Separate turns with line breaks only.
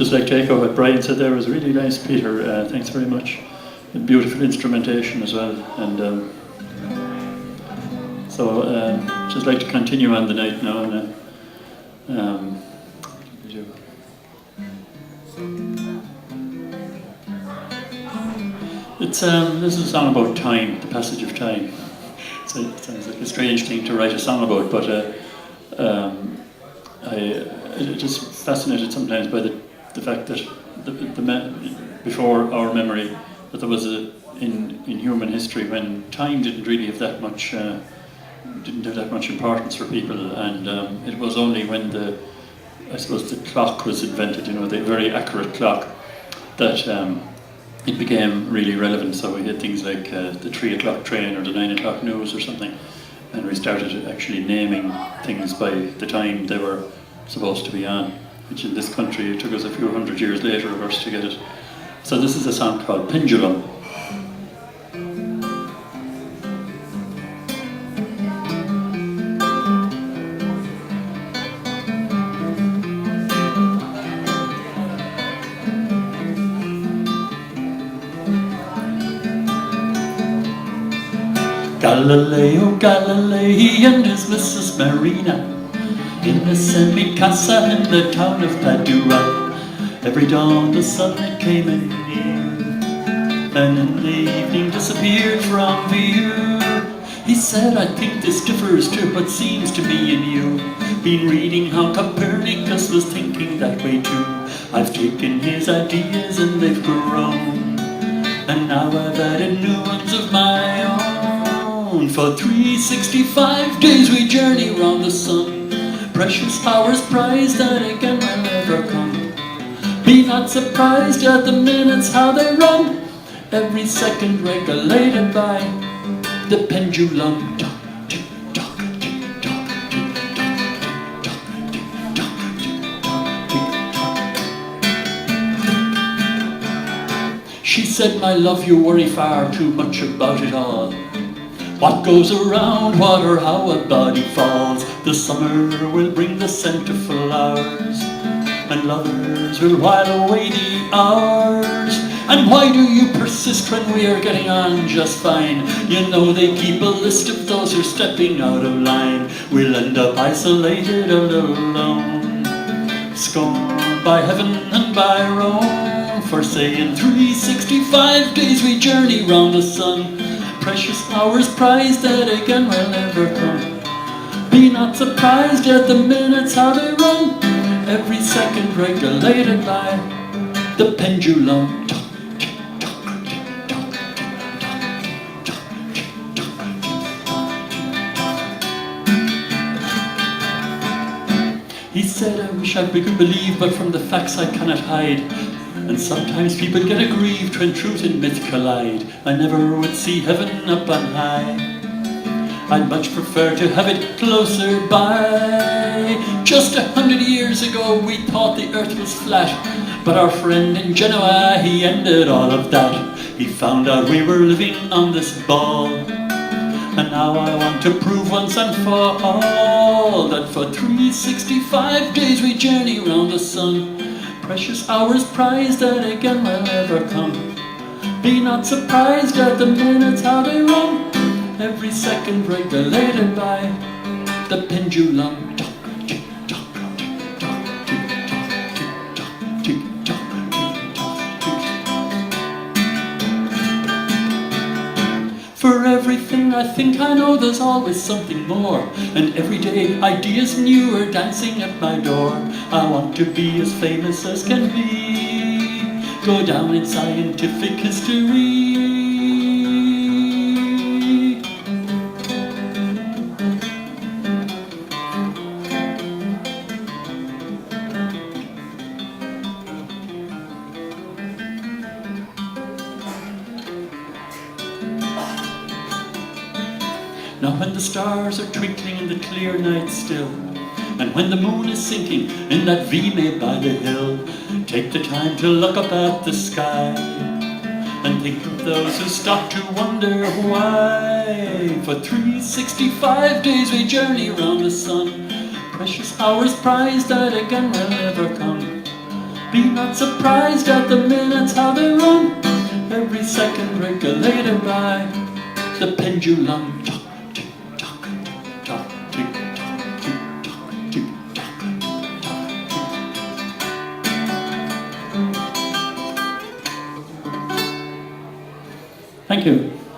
just like to echo what Brian said there, was really nice, Peter. Thanks very much. And beautiful instrumentation as well. And just like to continue on the night now. This is a song about time, the passage of time. It sounds like a strange thing to write a song about, but I'm just fascinated sometimes by the fact that before our memory, that there was in human history when time didn't really have that much importance for people, and it was only when the clock was invented, the very accurate clock, that it became really relevant. So we had things like the 3 o'clock train or the 9 o'clock news or something, and we started actually naming things by the time they were supposed to be on, which in this country it took us a few hundred years later of us to get it. So this is a song called Pendulum. Galileo Galilei and his Mrs. Marina in the semi-casa in the town of Padua. Every dawn the sun came in near, and in the evening disappeared from view. He said, I think this differs to what seems to be in you. Been reading how Copernicus was thinking that way too. I've taken his ideas and they've grown, and now I've added new ones of my own. For 365 days we journey round the sun, precious hours prized that again will never come. Be not surprised at the minutes how they run, every second regulated by the pendulum. Tick tock, tick tock, tick tock, tick tock, tick tock, tick tock, tick tock. She said, my love, you worry far too much about it all. What goes around, what or how a body falls. The summer will bring the scent of flowers, and lovers will while away the hours. And why do you persist when we are getting on just fine? You know they keep a list of those who're stepping out of line. We'll end up isolated and alone, scorned by heaven and by Rome, for saying 365 days we journey round the sun, precious hours prized that again will never come. Be not surprised at the minutes how they run, every second regulated by the pendulum. He said, I wish I could believe, but from the facts I cannot hide. And sometimes people get aggrieved when truth and myth collide. I never would see heaven up on high, I'd much prefer to have it closer by. Just 100 years ago we thought the earth was flat, but our friend in Genoa, he ended all of that. He found out we were living on this ball, and now I want to prove once and for all that for 365 days we journey round the sun, precious hours prized that again will never come. Be not surprised at the minutes how they run, every second regulated by the pendulum. For everything I think I know, there's always something more, and every day ideas new are dancing at my door. I want to be as famous as can be, go down in scientific history. Now when the stars are twinkling in the clear night still, and when the moon is sinking in that V made by the hill, take the time to look up at the sky, and think of those who stop to wonder why. For 365 days we journey round the sun, precious hours prized that again will never come. Be not surprised at the minutes how they run. Every second regulated by the pendulum. Tick tock, tick tock, tick tock, tick tock, tick tock, tick tock. Thank you.